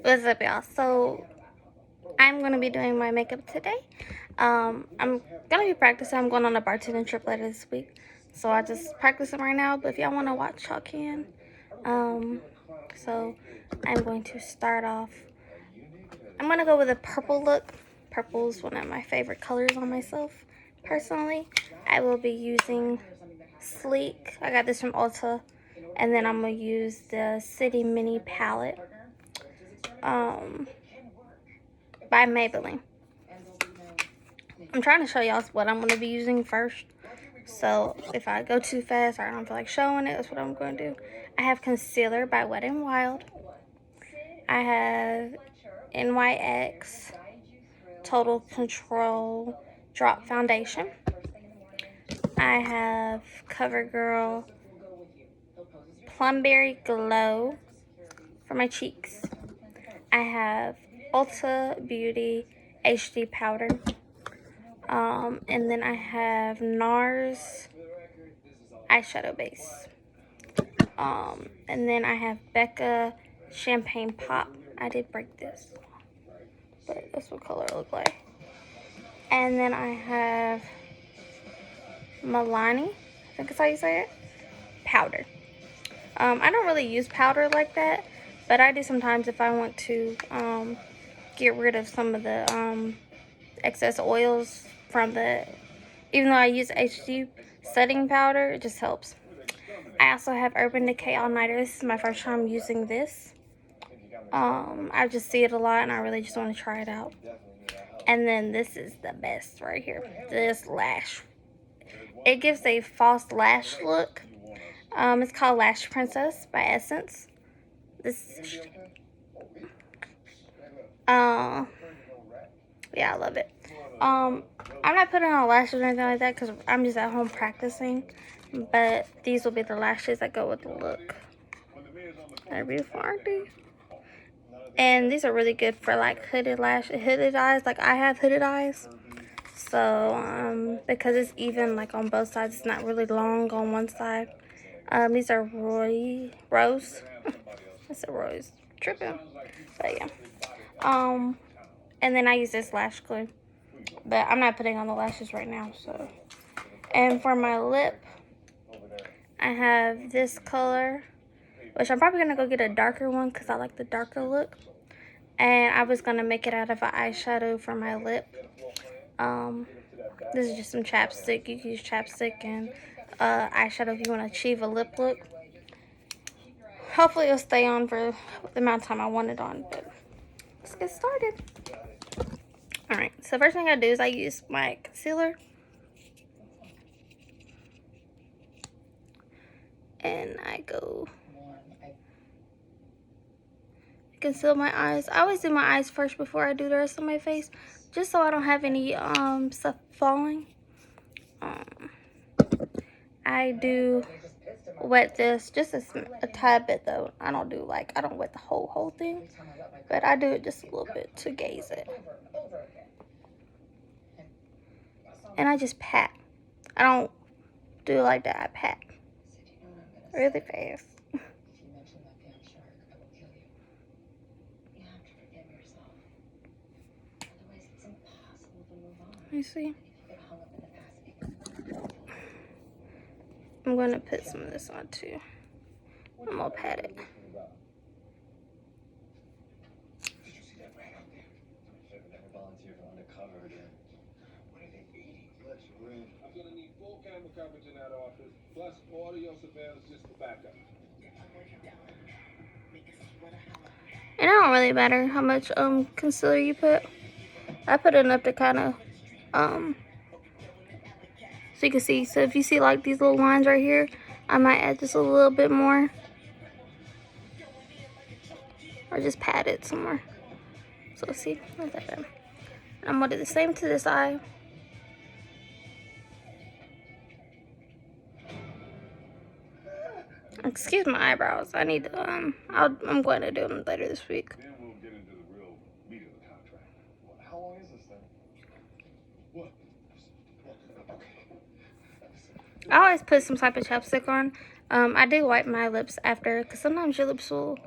What's up, y'all? So I'm gonna be doing my makeup today. I'm gonna be practicing. I'm going on a bartending trip later this week, so I just practicing right now. But if y'all want to watch, y'all can. So I'm going to start off. I'm gonna go with a purple look. Purple is one of my favorite colors on myself, personally. I will be using Sleek. I got this from Ulta, and then I'm gonna use the City Mini palette. By Maybelline. I'm trying to show y'all what I'm going to be using first. So if I go too fast or I don't feel like showing it, that's what I'm going to do. I have concealer by Wet n Wild. I have NYX Total Control Drop Foundation. I have CoverGirl Plumberry Glow for my cheeks. I have Ulta Beauty HD Powder. And then I have NARS eyeshadow base. And then I have Becca Champagne Pop. I did break this, but that's what color it looked like. And then I have Milani, I think that's how you say it, powder. I don't really use powder like that, but I do sometimes if I want to get rid of some of the excess oils from the, even though I use HD setting powder, it just helps. I also have Urban Decay All Nighter. This is my first time using this. I just see it a lot and I really just want to try it out. And then this is the best right here. This lash. It gives a false lash look. It's called Lash Princess by Essence. This, yeah, I love it. I'm not putting on lashes or anything like that because I'm just at home practicing. But these will be the lashes that go with the look. They're beautiful, aren't they? And these are really good for like hooded eyes. Like I have hooded eyes. So, because it's even like on both sides, it's not really long on one side. These are Rose. That's a Rose. Tripping. But yeah. And then I use this lash glue. But I'm not putting on the lashes right now, so. And for my lip, I have this color, which I'm probably going to go get a darker one because I like the darker look. And I was going to make it out of an eyeshadow for my lip. This is just some chapstick. You can use chapstick and eyeshadow if you want to achieve a lip look. Hopefully it'll stay on for the amount of time I want it on. But let's get started. Alright, so first thing I do is I use my concealer. And I go conceal my eyes. I always do my eyes first before I do the rest of my face, just so I don't have any stuff falling. I do wet this just a tad bit though. I don't wet the whole thing, but I do it just a little bit to gaze it. And I just pat. I don't do it like that. I pat really fast. You see? I'm going to put some of this on too. I'm going to pat it. And it don't really matter how much concealer you put. I put enough to kind of so you can see. So if you see like these little lines right here, I might add just a little bit more, or just pat it somewhere. So see, not that bad. I'm gonna do the same to this eye. Excuse my eyebrows. I need to, I'm going to do them later this week. I always put some type of chapstick on. I do wipe my lips after, because sometimes your lips will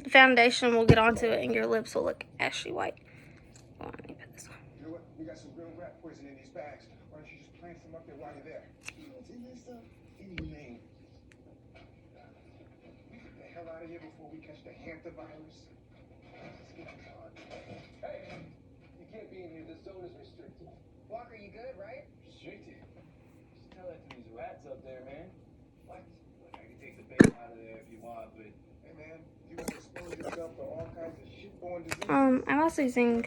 the foundation will get onto it and your lips will look ashy white. Oh, I need to put this on. You know what? We got some real rat poison in these bags. Why don't you just plant some up there while you're there? You know what's in this stuff? Inhumane. We get the hell out of here before we catch the hantavirus. Let's get this on. Hey, you can't be in here. The zone is restricted. Walker, you good, right? Restricted? Just tell that to these rats up there, man. What? Look, I can take the bait out of there if you want, but Hey, man, you gonna expose yourself to all kinds of shit-borne diseases. I'm also using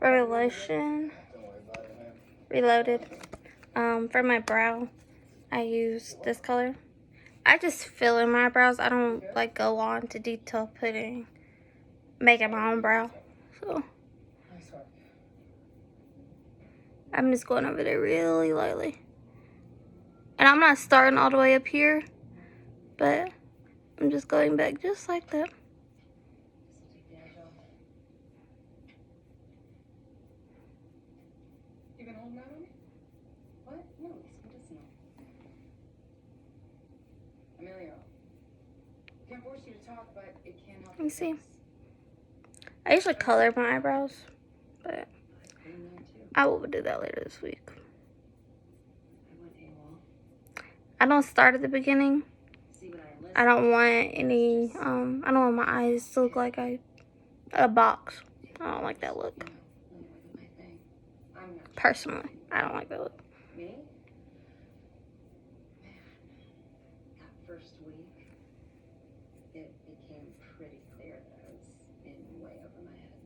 Revelation Don't worry about it, man. Reloaded. For my brow, I use this color. I just fill in my brows. I don't like go on to detail making my own brow. So Nice one. I'm just going over there really lightly. And I'm not starting all the way up here, but I'm just going back just like that. you been holding out on me? What? No, it's medicinal. Emilio, can't force you to talk, but it can help. Let me see. I usually color my eyebrows, but I will do that later this week. I don't start at the beginning. I don't want any, I don't want my eyes to look like a box. I don't like that look. Personally, I don't like that look. Me? Man, that first week, it became pretty clear that I was in way over my head.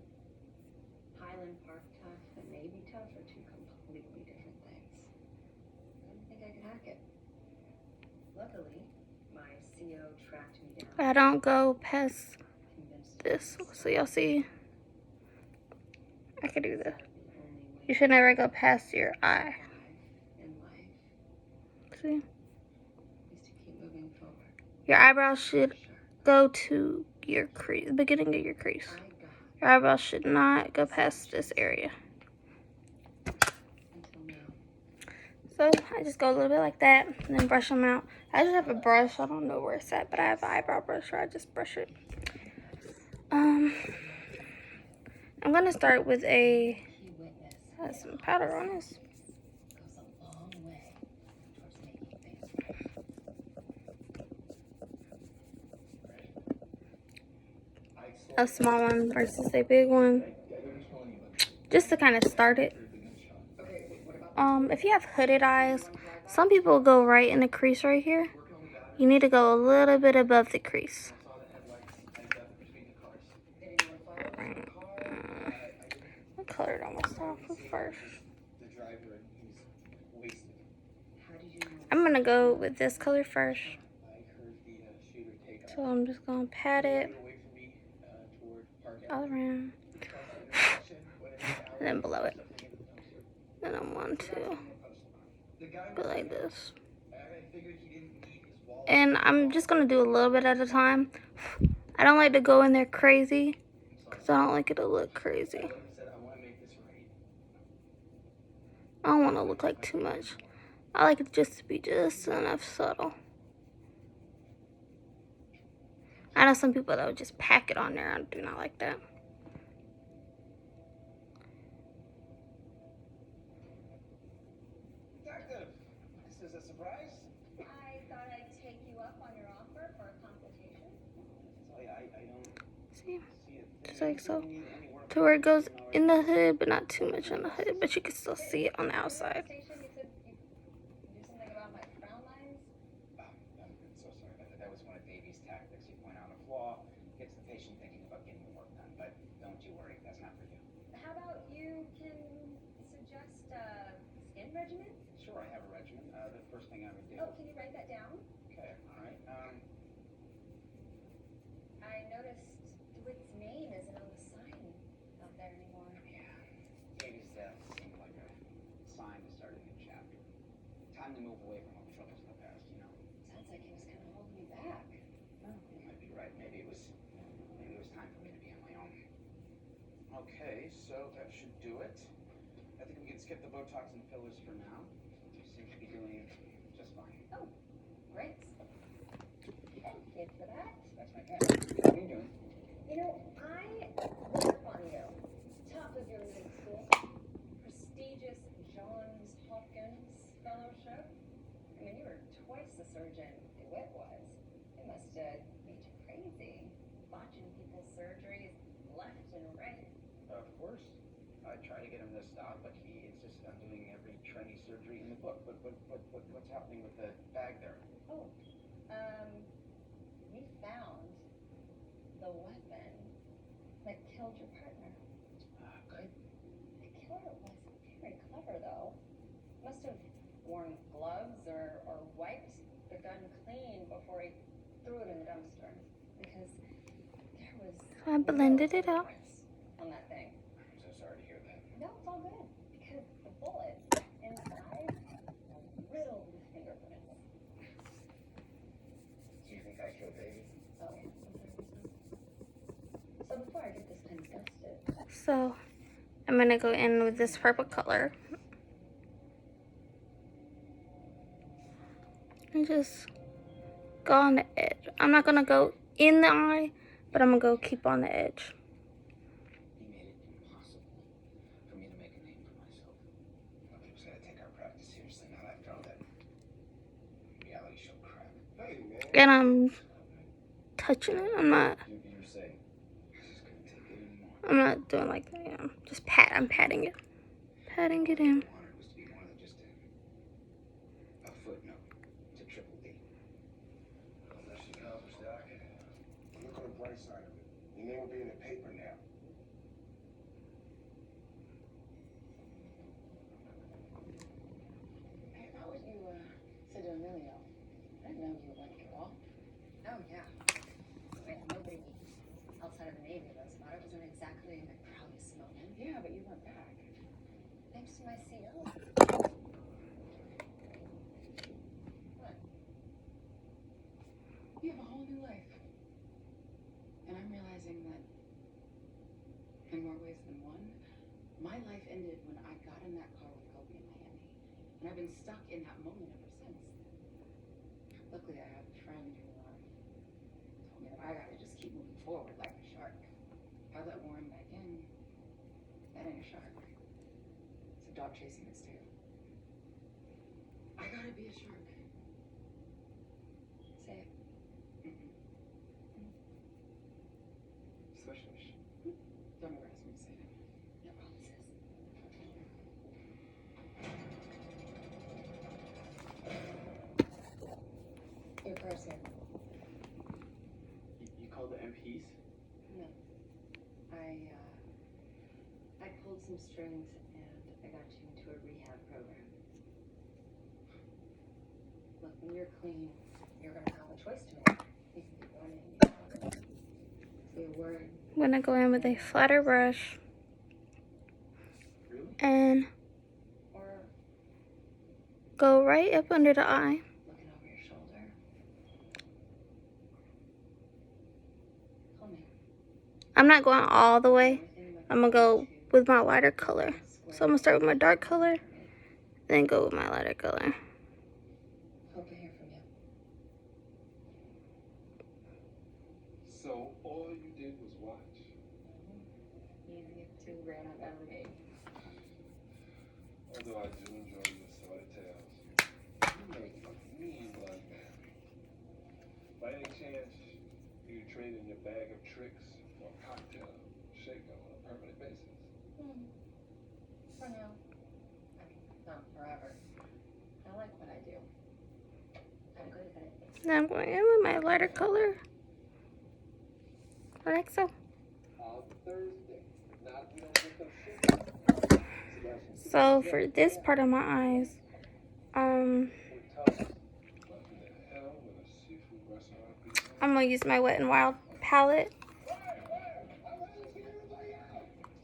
Highland Park tough and Navy tough are two completely different things. I didn't think I could hack it. Luckily, my CO tracked me down. I don't go past Convinced this, so y'all see. I can do this. You should never go past your eye. in life See? is to keep moving forward. Your eyebrows should go to your crease, beginning of your crease. I got Your eyebrows should not go past this area. until now. So I just go a little bit like that and then brush them out. I just have a brush. I don't know where it's at, but I have an eyebrow brush where I just brush it. I'm gonna start with Key witness some powder on this. goes a long way towards making things right. A small one versus a big one, just to kind of start it. If you have hooded eyes, some people go right in the crease right here. You need to go a little bit above the crease. I colored almost off first. The driver, he's wasted. How did you know? I'm gonna go with this color first. I heard the shooter take off. So I'm just gonna pat it Away from me, toward Park all Avenue. around and then below it. Then I want to go like this. I figured he didn't need his wallet. And I'm just gonna do a little bit at a time. I don't like to go in there crazy because I don't like it to look crazy. He said, I want to make this right. I don't want to look like too much. I like it just to be just enough subtle. I know some people that would just pack it on there. I do not like that. Detective, this is a surprise. I thought I'd take you up on your offer for a consultation. I don't See? see it. Just like so. To where it goes in the hood, but not too much in the hood. But you can still see it on the outside. Station, you said you do something about my frown lines. I'm so sorry about that. That was one of Davy's tactics. He point out a flaw, gets the patient thinking about getting the work done. But don't you worry, that's not for you. How about you can suggest a skin regimen? Sure, I have a regimen. The first thing I would do. Oh, can you write that down? Okay, all right. I noticed DeWitt's name isn't on the sign out there anymore. Yeah, Davy's death seemed like a sign to start a new chapter. Time to move away from all the troubles in the past, you know. Sounds like he was kind of holding me back. You might be right. Maybe it was time for me to be on my own. Okay, so that should do it. I think we can skip the Botox and fillers for now. You seem to be doing just fine. Great. Thank you for that. That's my cat. How are you doing? You know, I read up on you. Top of your little school. Prestigious Johns Hopkins Fellowship. I mean, you were twice the surgeon DeWitt was. It must have made you crazy. Botching people's surgeries left and right. Of course. I try to get him to stop, but he insists on doing every trendy surgery in the book. What's happening with the bag there? Oh, we found the weapon that killed your partner. Good. The killer was very clever, though. Must have worn gloves or wiped the gun clean before he threw it in the dumpster. Because there was I blended it out. fingerprints on that thing. I'm so sorry to hear that. No, it's all good. Because the bullet inside riddled with fingerprints. Do you think I killed Baby? Oh, yeah. So before I get this pen dusted, So I'm gonna go in with this purple color and just go on the edge. I'm not gonna go in the eye, but I'm gonna go keep on the edge. He made it impossible for me to make a name for myself. Nobody was gonna take our practice seriously now after all that reality show crap. Hey, man. And I'm touching it. I'm not You're saying this is gonna take it anymore. I'm not doing like that. Yeah. Just I'm patting it. Patting it in. What I wanted was to be more than just a footnote to Triple D. Well, mission accomplished, Doc. Look on the bright side of it. Your name will be in the paper now. hey, how would you say to Emilio? I didn't know you were like it all. Oh, yeah. Wait, nobody outside of the Navy knows about it. It wasn't exactly the proudest moment. Yeah, but you went back. Thanks to my CO. What? You have a whole new life. And I'm realizing that, in more ways than one, my life ended when I got in that car with Kobe in Miami. And I've been stuck in that moment ever since. Luckily, I have a friend who told me that I gotta just keep moving forward like a shark. If I let Warren back in, that ain't a shark. It's a dog chasing its tail. I gotta be a shark. Say it. Swish, swish. Don't ever ask me to say it. No promises. Your car's here. You called the MPs? No. I pulled some strings and I got you into a rehab program. Look, when you're clean, you're gonna have a choice to make. You can keep running. You can say a word. I'm gonna go in with a flatter brush Really? and Or go right up under the eye. looking over your shoulder. Call me. I'm not going all the way. I'm gonna go with my lighter color. So I'm gonna start with my dark color, then go with my lighter color. Hope to hear from you. So all you did was watch. Easiest 2 grand I've ever made. Although I do enjoy your sordid tales. You make a mean blood man. By any chance, do you trade in your bag of tricks for a cocktail shaker on a permanent basis? For now. I mean, not forever. I like what I do. I'm good at it. Now I'm going in with my lighter color. Like so. On Thursday. Not if you don't get those shit. So for this part of my eyes, What in the hell would a seafood restaurant be? I'm gonna use my Wet n Wild palette.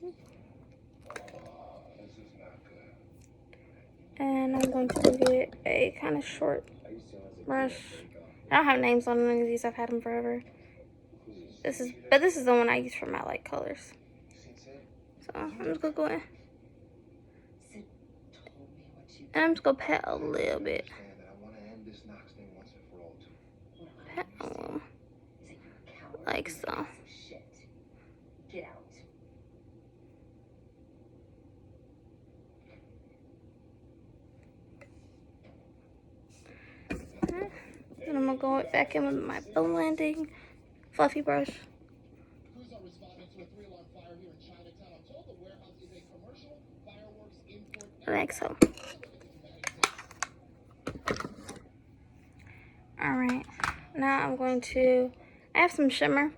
This is not good. And I'm going to get a kind of short brush. I don't have names on any of these. I've had them forever. This is the one I use for my light colors. So I'm just gonna go in. Sid told me what you And I'm just gonna pat a little bit. I want to end this Knox thing once and for all, too. what I Pat a little. is that you're a coward. Like and so. a piece of shit. go back in with my bone landing fluffy brush. Like so. Alright, now I'm going to, I have some shimmer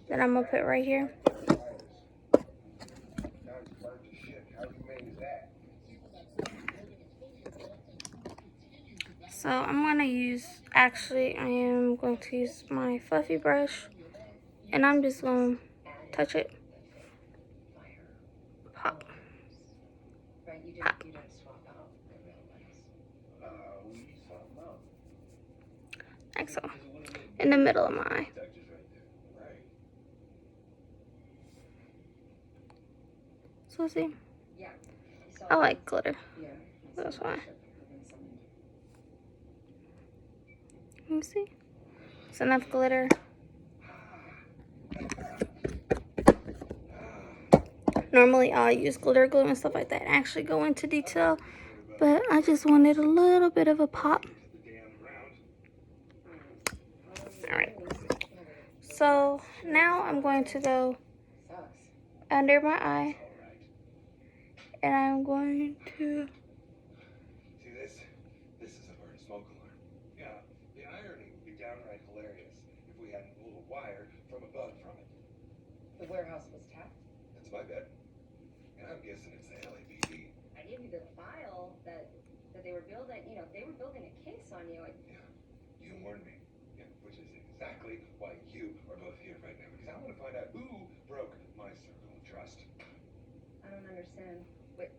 that I'm going to put right here. So I'm going to use, actually I am going to use my fluffy brush and I'm just going to touch it. Pop. Right, you Pop. didn't swap out the real ones. We swap them out. Like so. In the middle of my eye. Textures right there. Right. So see, Yeah. I like glitter. Yeah. That's why. You see? It's enough glitter. Normally I'll use glitter glue and stuff like that and actually go into detail, but I just wanted a little bit of a pop. Alright, so now I'm going to go under my eye and I'm going to, See this? This is a burnt smoke alarm. Yeah, the irony would be downright hilarious if we hadn't pulled a wire from a bug from it. The warehouse was tapped. That's my bet. And I'm guessing it's the LAPD. I gave you the file that they were building, you know, they were building a case on you. You warned me. Yeah, which is exactly why you are both here right now. Because I want to find out who broke my circle of trust. I don't understand what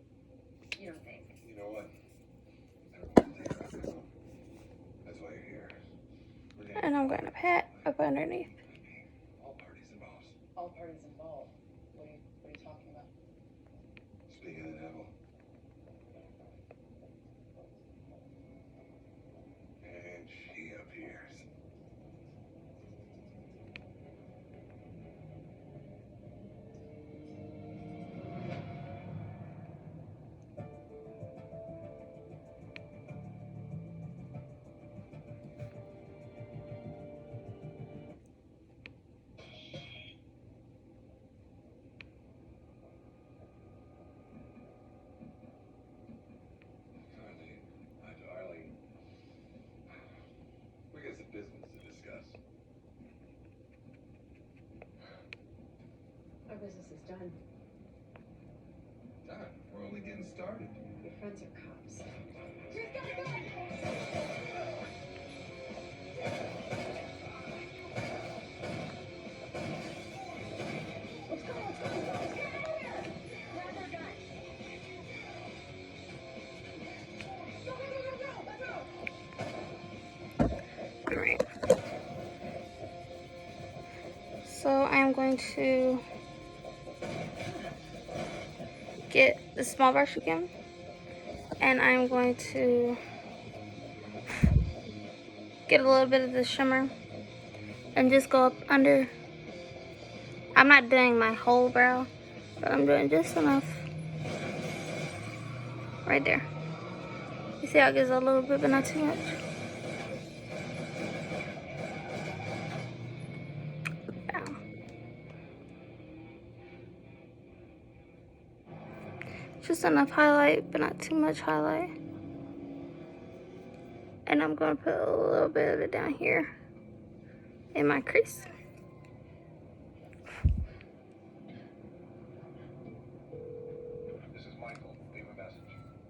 you don't think. You know what? I don't want to take that now. That's why you're here. We're gonna and I'm going to pat up underneath. all parties involved. All parties involved. What are you talking about? Speak of the devil. And she appears. Darling, my darling. We got some business to discuss. Our business is done. Done. We're only getting started. Your friends are cops. Alright. So I'm going to get the small brush again. And I'm going to get a little bit of the shimmer and just go up under. I'm not doing my whole brow, but I'm doing just enough right there. You see how it gives a little bit, but not too much. Down. Just enough highlight, but not too much highlight. And I'm going to put a little bit of it down here in my crease. This is Michael. Leave a message.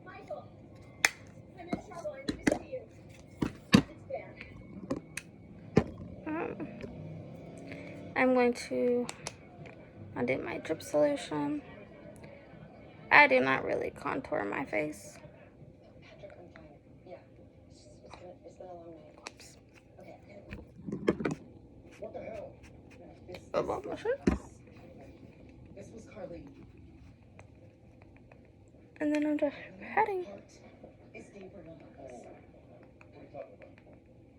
Michael, I'm in trouble. I need to see you. It's bad. I'm going to undo my drip solution. I did not really contour my face. Patrick, I'm fine. Yeah. It's been a long night. Oops. Okay. What the hell? Above my shirt. This was Carly. And then I'm just patting. It's Gabriel. What are you talking about?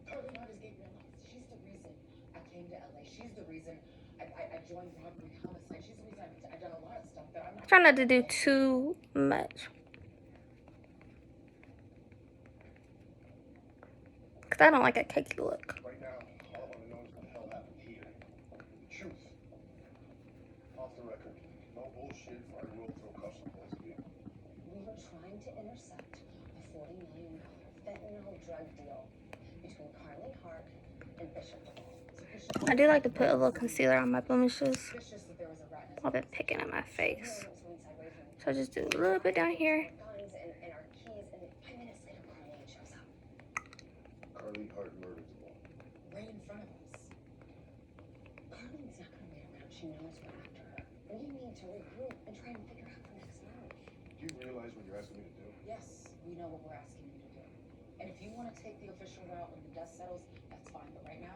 Carly Mott is Gabriel. She's the reason I came to LA. She's the reason I joined robbery homicide. She's the reason I've done a lot of stuff that I'm not. Try not to do too much. Because I don't like a cakey look. Right now, all I want to know is what the hell happened here. The truth. Off the record. No bullshit, or I will throw cuffs on both of you. We were trying to intercept a $40 million fentanyl drug deal between Carly Hart and Bishop Duvall. So Bishop I do like to put a little concealer on my blemishes. suspicious that there was a rat in his I've been picking at my face. So we went inside Ray's room. So I just do a little bit down here. Guns and our keys, and 5 minutes later, Carly shows up. Carly Hart murdered Duvall. Right in front of us. Carly's not gonna wait around. She knows we're after her. We need to regroup and try and figure out the next move. Do you realize what you're asking me to do? Yes, we know what we're asking you to do. And if you want to take the official route when the dust settles, that's fine. But right now,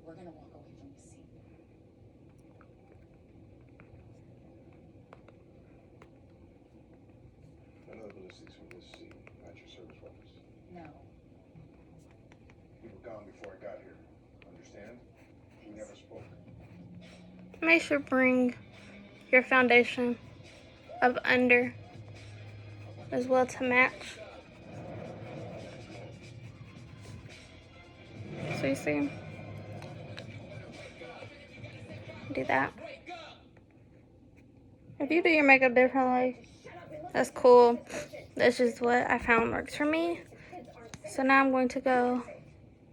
we're going to walk away from the scene. None of the ballistics from this scene match your service weapons. No. You were gone before I got here. Understand? We never spoke. Make sure bring your foundation up under as well to match. So you see, do that. If you do your makeup differently, that's cool. That's just what I found works for me. So now I'm going to go,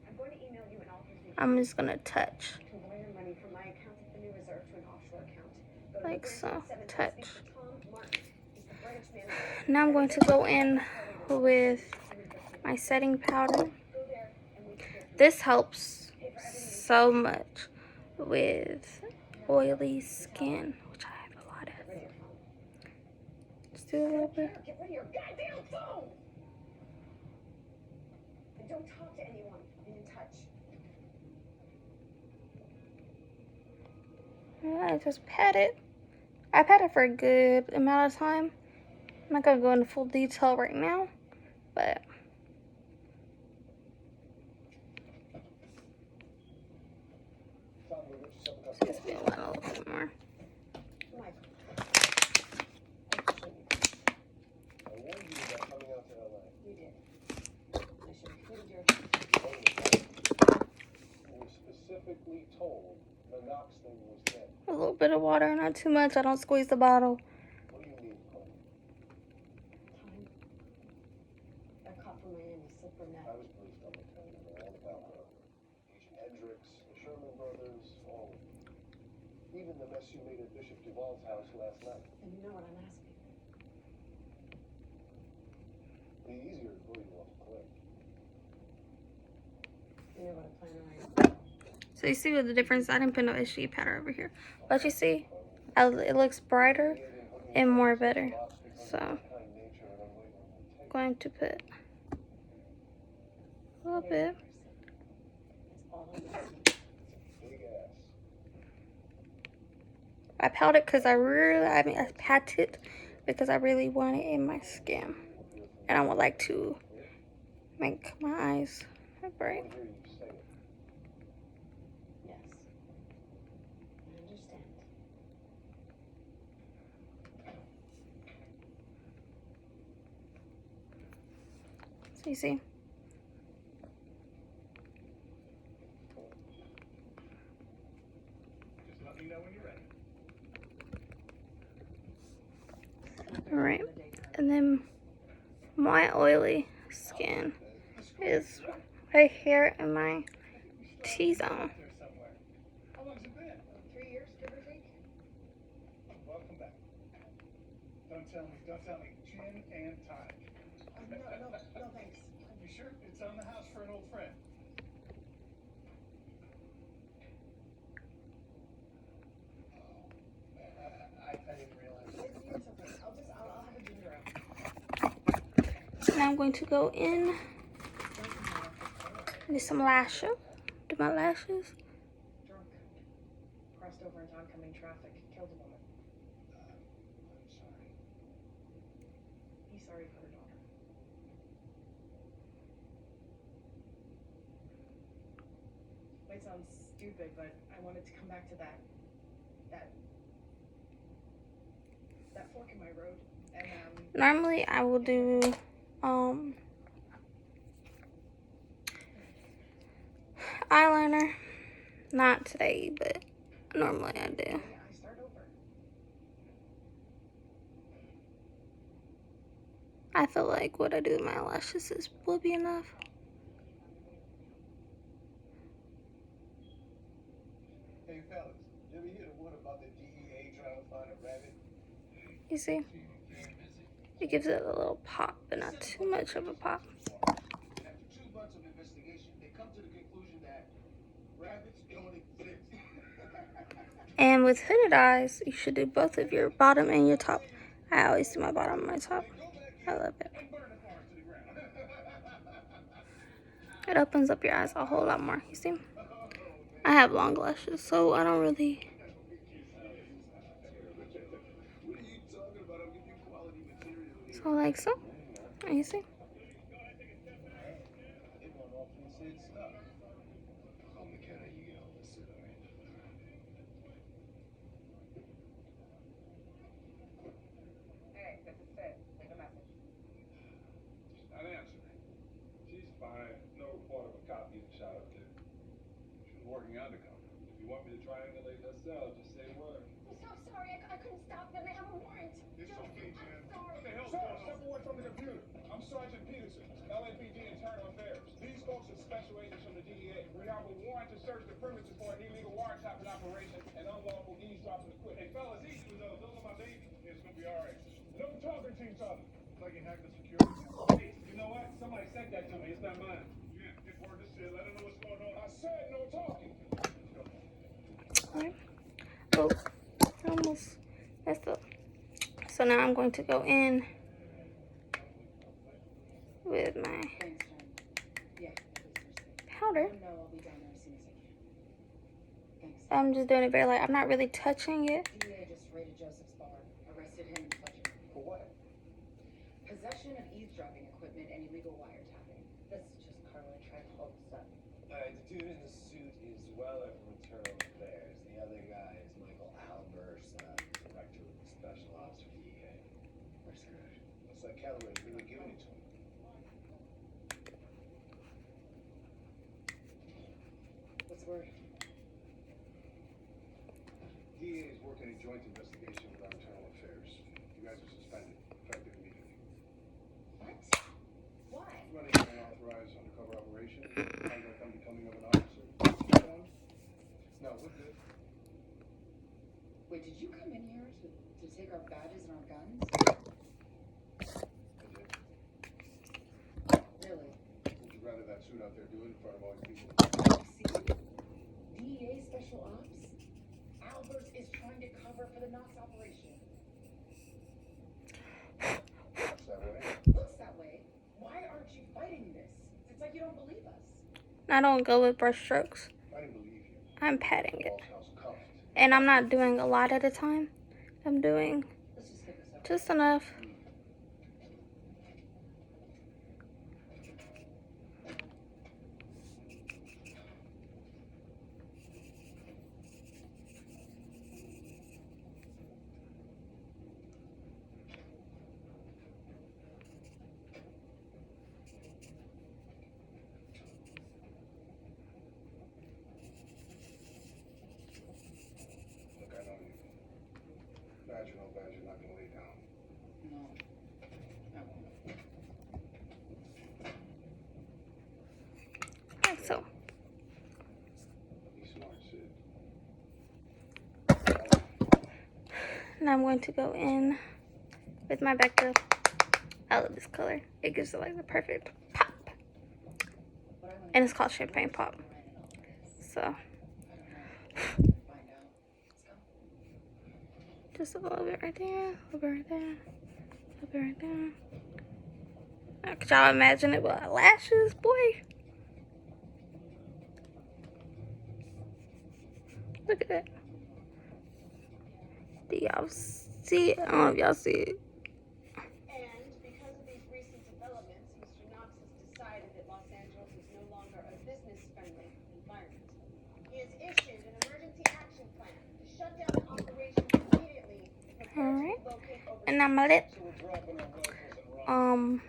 I'm going to email you an authorization I'm just going to touch to wire money from my account at the new reserve to an offshore account. Go to like the so, 7 touch. speak to Tom Martin. He's the branch manager. Now I'm going to go in with my setting powder. Go there and we can get This helps so much with oily skin, which I have a lot of. rid of your phone. Just do a little bit. Get rid of your goddamn phone! And don't talk to anyone. Be in touch. I just pat it. I pat it for a good amount of time. I'm not gonna go into full detail right now, but Found me with yourself a cup just be a little bit more. Mike. I warned you about coming out to LA. You did. I should have heeded your You were specifically told the Knox thing was dead. A little bit of water, not too much. I don't squeeze the bottle. What do you need, Cole? time. That cop from Miami, Slipper Net. I was briefed on the town and all about Agent Hendricks, the Sherman brothers, all of them. Even the mess you made at Bishop Duvall's house last night. And you know what I'm asking. It'd be easier to bully you off a cliff. You know what I plan to write. So you see what the difference? I didn't put no HG powder over here, but you see, it looks brighter and more better. So I'm going to put a little bit. That's all I'm asking. Big ass. I pat it because I pat it because I really want it in my skin, and I would like to make my eyes bright. I hear you say it. Yes. I understand. So you see, Just let me know when you're ready. all right, and then my oily skin is right here in my T-zone. How long's it been? 3 years, give or take? Welcome back. Don't tell me. Gin and tonic. No, thanks. You sure? It's on the house for an old friend. I didn't realize. It's okay. I'll have a ginger ale. Now I'm going to go in, do some lashes, do my lashes. Drunk. Crossed over into oncoming traffic. Killed a woman. I'm sorry. He's sorry for her daughter. Might sound stupid, but I wanted to come back to that fork in my road. And Normally I will do eyeliner. Not today, but normally I do. I start over. I feel like what I do with my eyelashes will be enough. Hey fellas, you ever hear the one about the DEA trying to find a rabbit? You see? It gives it a little pop, but not too much of a pop. After 2 months of investigation, they come to the conclusion that rabbits don't exist. And with hooded eyes, you should do both of your bottom and your top. I always do my bottom and my top. I love it. And burn the forest to the ground. It opens up your eyes a whole lot more, you see? I have long lashes, so I don't really... What are you talking about? I'm giving you quality material here. So like so. You see? They want all pre-said stuff. On the counter, you get all this shit, all right? Hey, this is Sid. Leave a message. She's not answering. She's fine. No report of a cop being shot up there. She was working undercover. If you want me to triangulate her cell, just say a word. I'm so sorry. I couldn't stop them. They have a warrant. It's okay, Jan. I'm sorry. What the hell's going on? Step away from the computer. I'm Sergeant Peterson, LAPD Internal Affairs. These folks are special agents from the DEA. We have a warrant to search the premises for an illegal wiretapping operation and unlawful eavesdropping equipment. Hey, fellas, easy with those. Those are my babies. It's gonna be all right. No talking to each other. It's like you hacked the security. Hey, you know what? Somebody said that to me. It's not mine. Yeah, get word to Sid. Let him know what's going on. I said no talking. Alright. Oh, I almost messed up. So now I'm going to go in with my Thanks, Jen. Yeah, powder. no, I'll be down there as soon as I can. Thanks. I'm just doing it very light. I'm not really touching it. DEA just raided Joseph's bar, arrested him and Fletcher. For what? Possession of eavesdropping equipment and illegal wiretapping. This is just Carla trying to hold us up. The dude in the suit is Weller from Internal Affairs. The other guy is Michael Albers, Director of Special Ops for DEA. That's good. Looks like Callaway's really giving it to him. What's the word? DEA is working a joint investigation with our Internal Affairs. You guys are suspended, effective immediately. What? Why? Running an unauthorized undercover operation, conduct unbecoming of an officer. No, we're good. Wait, did you come in here to take our badges and our guns? I did. Really? Would you rather that suit out there do it in front of all these people? See? DEA Special Ops? Albers is trying to cover for the Knox operation. That's that way. Looks that way. Why aren't you fighting this? It's like you don't believe us. I don't go with brush strokes. I didn't believe you. I'm patting it. Ball's house cuffed. And I'm not doing a lot at a time. I'm doing Let's just get this up. just enough. Look, I know you. Bad you know bad, you're not gonna lay down. No. I won't. Like so. Be smart, Sid. Now I'm going to go in with my Becca. I love this color. It gives it like the perfect pop. What I want And it's called Champagne Pop. So I don't know. Find out. Let's go. just a little bit right there, a little bit right there, a little bit right there. Now, could y'all imagine it with lashes, boy? Look at that. Do y'all see it? I don't know if y'all see it. And because of these recent developments, Mr. Knox has decided that Los Angeles is no longer a business-friendly environment. He has issued an emergency action plan to shut down operations immediately. Alright. And now my lip. So we're dropping our rifles and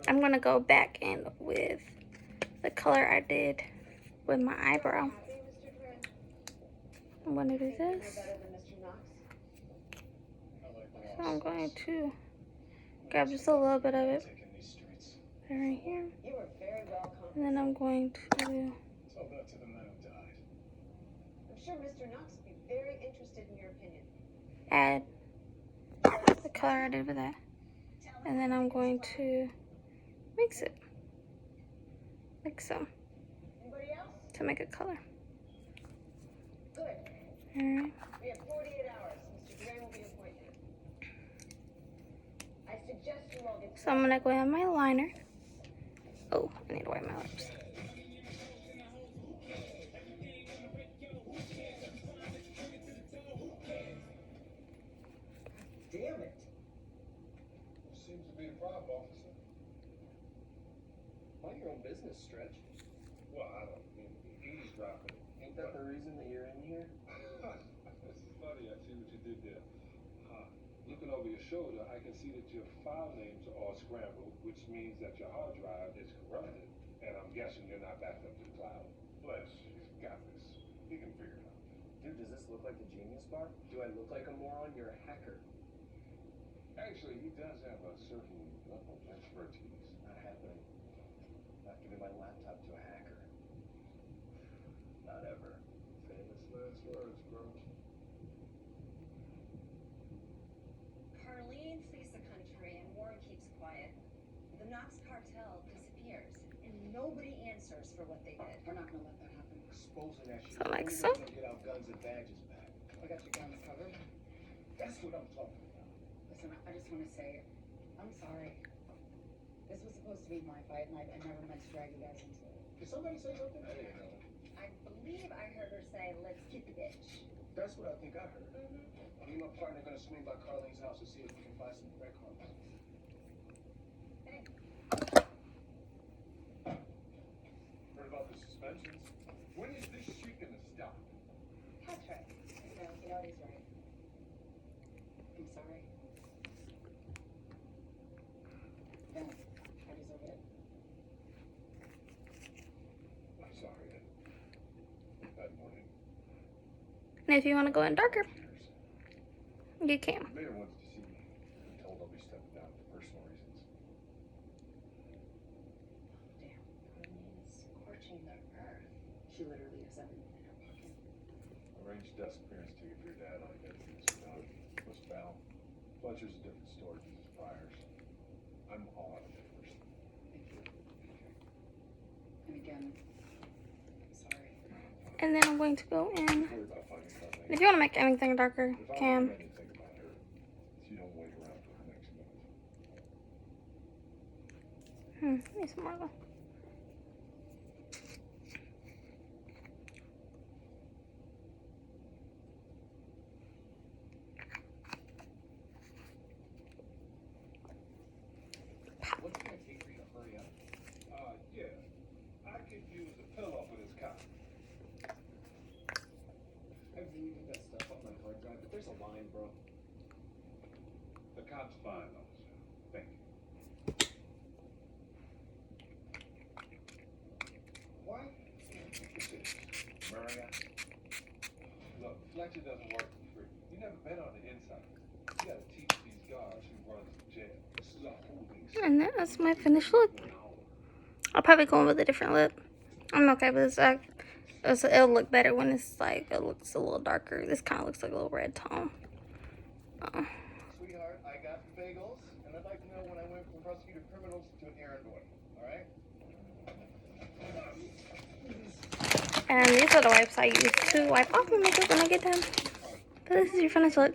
I'm gonna go back in with the color I did with my eyebrow. Happy, Mr. Dren? I'm going to do Think you were this. better than Mr. Knox? So I'm going to grab just a little bit of it Taking these streets. right here. You were very well And then I'm going to Tell that to the men who died. I'm sure Mr. Knox would be very interested in your opinion. add the color I did with that. And then I'm going to mix it. Like so. Anybody else? To make a color. Good. Alright. We have 48 hours. Mr. Dren will be appointed. I suggest you all get So I'm gonna go in on my liner. Oh, I need to wipe my lips. Damn it. Seems to be the problem, officer. Mind your own business, Stretch. Well, I don't mean to be eavesdropping. Ain't that the reason that you're in here? It's funny, I see what you did there. Looking over your shoulder, I can see that your file names are all scrambled, which means that your hard drive is corrupted, and I'm guessing you're not backed up to the cloud. Bless, he's got this. He can figure it out. Dude, does this look like the Genius Bar? Do I look like a moron? You're a hacker. Actually, he does have a certain level of expertise. Not happening. Not giving my laptop to a hacker. Not ever. Famous last words, bro. Carlene flees the country and Warren keeps quiet. The Knox cartel disappears, and nobody answers for what they did. We're not gonna let that happen. Exposing that shit. So like Only so. way to get our guns and badges back. I got your guns covered. That's what I'm talking about. Listen, I just wanna say, I'm sorry. This was supposed to be my fight, and I never meant to drag you guys into it. Did somebody say something? I didn't know. I believe I heard her say, "Let's get the bitch." That's what I think I heard. Me and my partner are gonna swing by Carlene's house to see if we can find some breadcrumbs. Heard about the suspensions? When is this shit gonna stop? Patrick. You know he's right. I'm sorry. Yeah, I deserve it. I'm sorry. Bad morning. And if you want to go in darker, Cheers. you can. The mayor wants to see me. I'm told I'll be stepping down for personal reasons. Damn, Carlene is scorching the earth. She literally has everything in her pocket. Arrange death appearance ticket for your dad. All you gotta do is sit down. What's Val? Fletcher's a different story than his priors. I'm all out of papers. Thank you. And again, I'm sorry. And then I'm going to go in. Don't worry about finding Carlene. If you want to make anything darker, If I can. learn anything about her, you don't wait around for her next minute. Need some more though. What's it gonna take for you to hurry up? Yeah. I could use a pillow for this cop. I really need that stuff off my hard drive, but there's a line, bro. The cop's fine, officer. Thank you. Why? Maria. Look, Fletcher doesn't work for free. You never been on the inside. You gotta teach these guards who runs the jail. This is a holding cell. And that's my finished look. I'll probably go in with a different lip. I'm okay with this. It'll look better when it's like, it looks a little darker. This kind of looks like a little red tone. Sweetheart, I got bagels, and I'd like to know when I went from prosecuted criminals to an errand boy. Alright? And these are the wipes I use to wipe off my makeup when I get done. So this is your finished look.